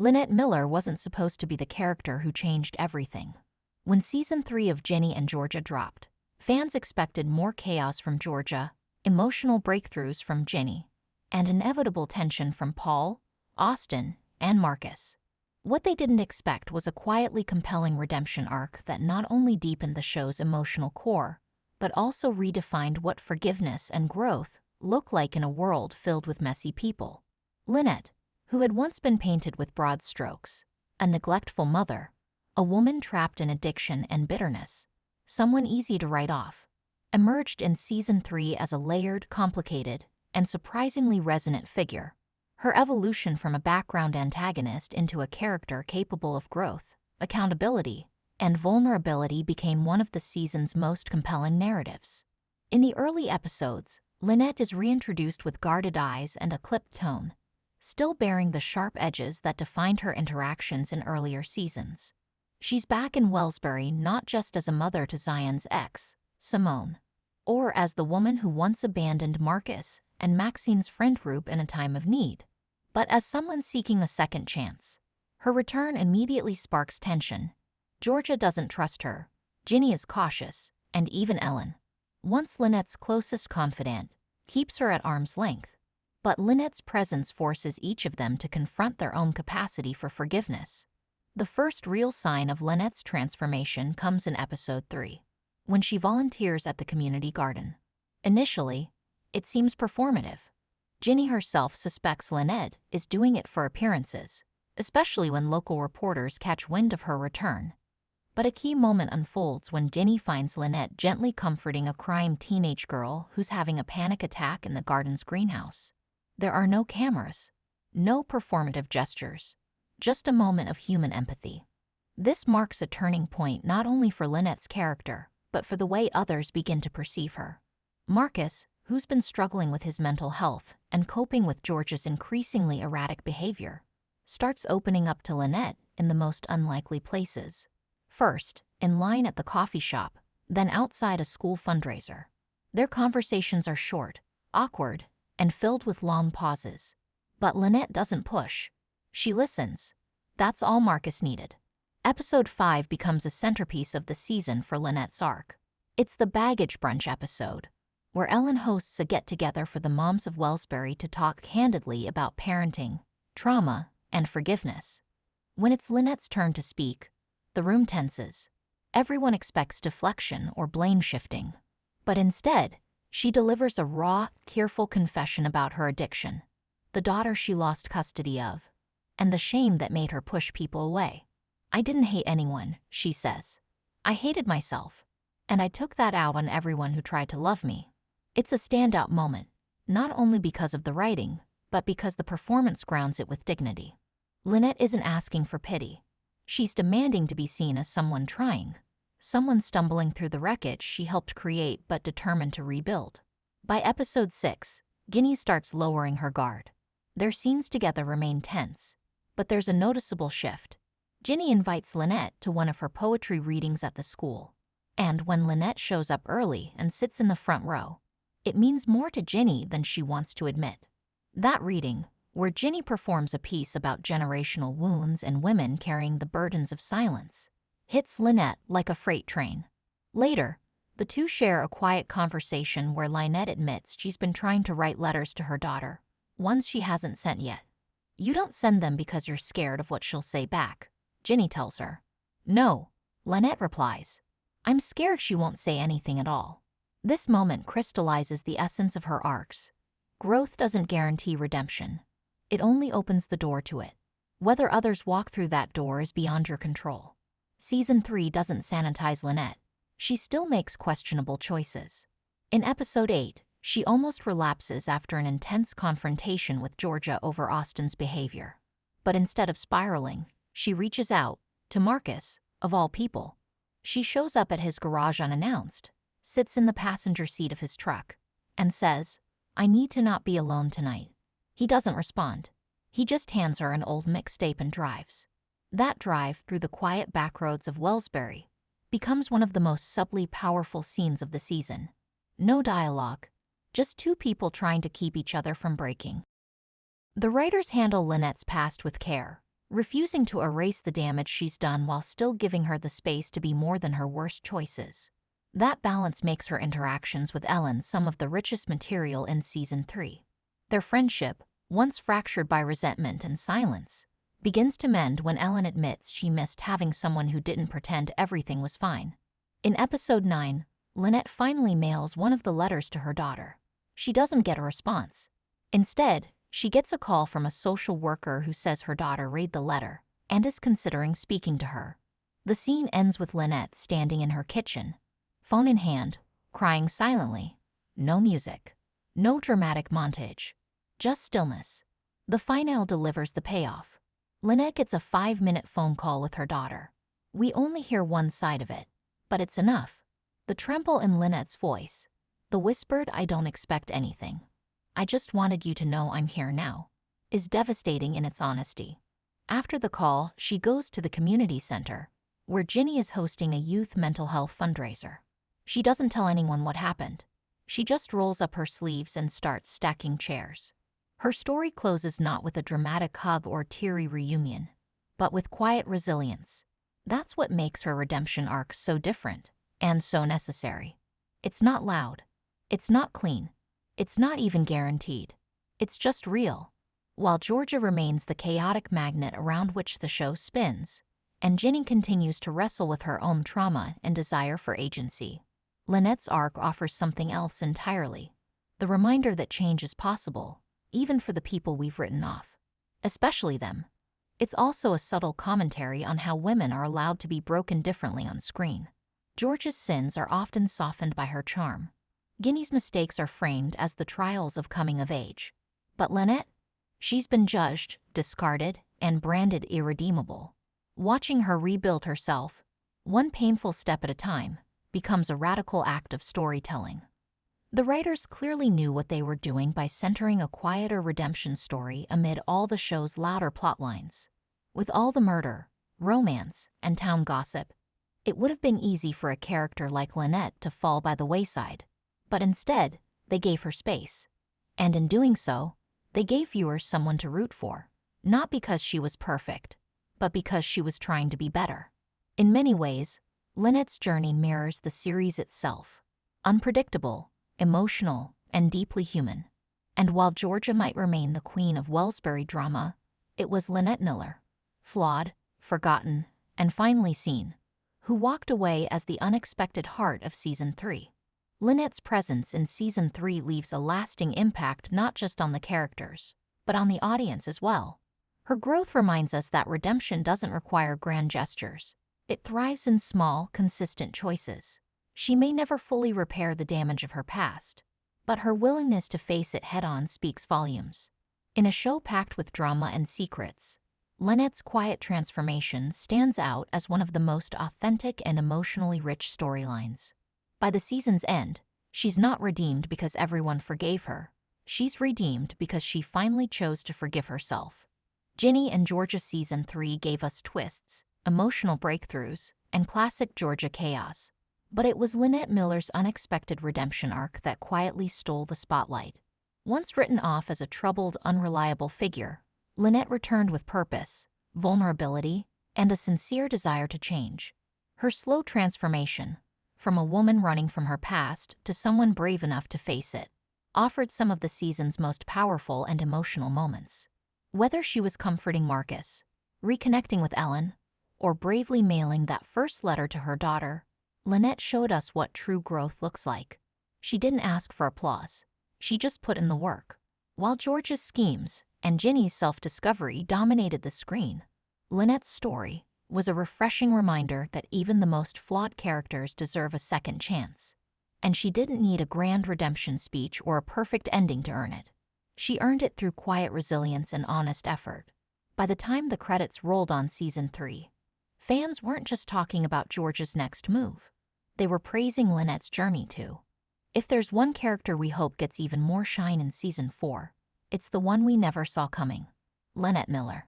Lynette Miller wasn't supposed to be the character who changed everything. When Season 3 of Ginny and Georgia dropped, fans expected more chaos from Georgia, emotional breakthroughs from Ginny, and inevitable tension from Paul, Austin, and Marcus. What they didn't expect was a quietly compelling redemption arc that not only deepened the show's emotional core, but also redefined what forgiveness and growth look like in a world filled with messy people. Lynette, who had once been painted with broad strokes, a neglectful mother, a woman trapped in addiction and bitterness, someone easy to write off, emerged in Season 3 as a layered, complicated, and surprisingly resonant figure. Her evolution from a background antagonist into a character capable of growth, accountability, and vulnerability became one of the season's most compelling narratives. In the early episodes, Lynette is reintroduced with guarded eyes and a clipped tone, still bearing the sharp edges that defined her interactions in earlier seasons. She's back in Wellsbury not just as a mother to Zion's ex, Simone, or as the woman who once abandoned Marcus and Maxine's friend group in a time of need, but as someone seeking a second chance. Her return immediately sparks tension. Georgia doesn't trust her, Ginny is cautious, and even Ellen, once Lynette's closest confidant, keeps her at arm's length. But Lynette's presence forces each of them to confront their own capacity for forgiveness. The first real sign of Lynette's transformation comes in Episode 3, when she volunteers at the community garden. Initially, it seems performative. Ginny herself suspects Lynette is doing it for appearances, especially when local reporters catch wind of her return. But a key moment unfolds when Ginny finds Lynette gently comforting a crying teenage girl who's having a panic attack in the garden's greenhouse. There are no cameras, no performative gestures, just a moment of human empathy. This marks a turning point not only for Lynette's character, but for the way others begin to perceive her. Marcus, who's been struggling with his mental health and coping with Georgia's increasingly erratic behavior, starts opening up to Lynette in the most unlikely places. First, in line at the coffee shop, then outside a school fundraiser. Their conversations are short, awkward, and filled with long pauses. But Lynette doesn't push. She listens. That's all Marcus needed. Episode 5 becomes a centerpiece of the season for Lynette's arc. It's the baggage brunch episode, where Ellen hosts a get-together for the moms of Wellsbury to talk candidly about parenting, trauma, and forgiveness. When it's Lynette's turn to speak, the room tenses. Everyone expects deflection or blame shifting. But instead, she delivers a raw, tearful confession about her addiction, the daughter she lost custody of, and the shame that made her push people away. "I didn't hate anyone," she says. "I hated myself, and I took that out on everyone who tried to love me." It's a standout moment, not only because of the writing, but because the performance grounds it with dignity. Lynette isn't asking for pity. She's demanding to be seen as someone trying, someone stumbling through the wreckage she helped create but determined to rebuild. By Episode 6, Ginny starts lowering her guard. Their scenes together remain tense, but there's a noticeable shift. Ginny invites Lynette to one of her poetry readings at the school, and when Lynette shows up early and sits in the front row, it means more to Ginny than she wants to admit. That reading, where Ginny performs a piece about generational wounds and women carrying the burdens of silence, hits Lynette like a freight train. Later, the two share a quiet conversation where Lynette admits she's been trying to write letters to her daughter, ones she hasn't sent yet. "You don't send them because you're scared of what she'll say back," Ginny tells her. "No," Lynette replies. "I'm scared she won't say anything at all." This moment crystallizes the essence of her arcs. Growth doesn't guarantee redemption. It only opens the door to it. Whether others walk through that door is beyond your control. Season 3 doesn't sanitize Lynette. She still makes questionable choices. In Episode 8, she almost relapses after an intense confrontation with Georgia over Austin's behavior. But instead of spiraling, she reaches out to Marcus, of all people. She shows up at his garage unannounced, sits in the passenger seat of his truck, and says, "I need to not be alone tonight." He doesn't respond. He just hands her an old mixtape and drives. That drive through the quiet backroads of Wellsbury becomes one of the most subtly powerful scenes of the season. No dialogue, just two people trying to keep each other from breaking. The writers handle Lynette's past with care. refusing to erase the damage she's done while still giving her the space to be more than her worst choices. That balance makes her interactions with Ellen some of the richest material in Season 3. Their friendship, once fractured by resentment and silence, begins to mend when Ellen admits she missed having someone who didn't pretend everything was fine. In Episode 9, Lynette finally mails one of the letters to her daughter. She doesn't get a response. Instead, she gets a call from a social worker who says her daughter read the letter and is considering speaking to her. The scene ends with Lynette standing in her kitchen, phone in hand, crying silently. No music. No dramatic montage. Just stillness. The finale delivers the payoff. Lynette gets a 5-minute phone call with her daughter. We only hear one side of it, but it's enough. The tremble in Lynette's voice, the whispered "I don't expect anything, I just wanted you to know I'm here now," is devastating in its honesty. After the call, she goes to the community center, where Ginny is hosting a youth mental health fundraiser. She doesn't tell anyone what happened. She just rolls up her sleeves and starts stacking chairs. Her story closes not with a dramatic hug or teary reunion, but with quiet resilience. That's what makes her redemption arc so different and so necessary. It's not loud. It's not clean. It's not even guaranteed. It's just real. While Georgia remains the chaotic magnet around which the show spins, and Ginny continues to wrestle with her own trauma and desire for agency, Lynette's arc offers something else entirely. The reminder that change is possible, even for the people we've written off. Especially them. It's also a subtle commentary on how women are allowed to be broken differently on screen. Georgia's sins are often softened by her charm. Ginny's mistakes are framed as the trials of coming of age. But Lynette? She's been judged, discarded, and branded irredeemable. Watching her rebuild herself, one painful step at a time, becomes a radical act of storytelling. The writers clearly knew what they were doing by centering a quieter redemption story amid all the show's louder plotlines. With all the murder, romance, and town gossip, it would have been easy for a character like Lynette to fall by the wayside. But instead, they gave her space. And in doing so, they gave viewers someone to root for, not because she was perfect, but because she was trying to be better. In many ways, Lynette's journey mirrors the series itself. Unpredictable, emotional, and deeply human. And while Georgia might remain the queen of Wellsbury drama, it was Lynette Miller, flawed, forgotten, and finally seen, who walked away as the unexpected heart of Season 3. Lynette's presence in Season 3 leaves a lasting impact not just on the characters, but on the audience as well. Her growth reminds us that redemption doesn't require grand gestures. It thrives in small, consistent choices. She may never fully repair the damage of her past, but her willingness to face it head-on speaks volumes. In a show packed with drama and secrets, Lynette's quiet transformation stands out as one of the most authentic and emotionally rich storylines. By the season's end, she's not redeemed because everyone forgave her. She's redeemed because she finally chose to forgive herself. Ginny and Georgia Season 3 gave us twists, emotional breakthroughs, and classic Georgia chaos. But it was Lynette Miller's unexpected redemption arc that quietly stole the spotlight. Once written off as a troubled, unreliable figure, Lynette returned with purpose, vulnerability, and a sincere desire to change. Her slow transformation, from a woman running from her past to someone brave enough to face it, offered some of the season's most powerful and emotional moments. Whether she was comforting Marcus, reconnecting with Ellen, or bravely mailing that first letter to her daughter, Lynette showed us what true growth looks like. She didn't ask for applause. She just put in the work. While George's schemes and Ginny's self-discovery dominated the screen, Lynette's story was a refreshing reminder that even the most flawed characters deserve a second chance. And she didn't need a grand redemption speech or a perfect ending to earn it. She earned it through quiet resilience and honest effort. By the time the credits rolled on Season 3, fans weren't just talking about George's next move. They were praising Lynette's journey too. If there's one character we hope gets even more shine in Season 4, it's the one we never saw coming: Lynette Miller.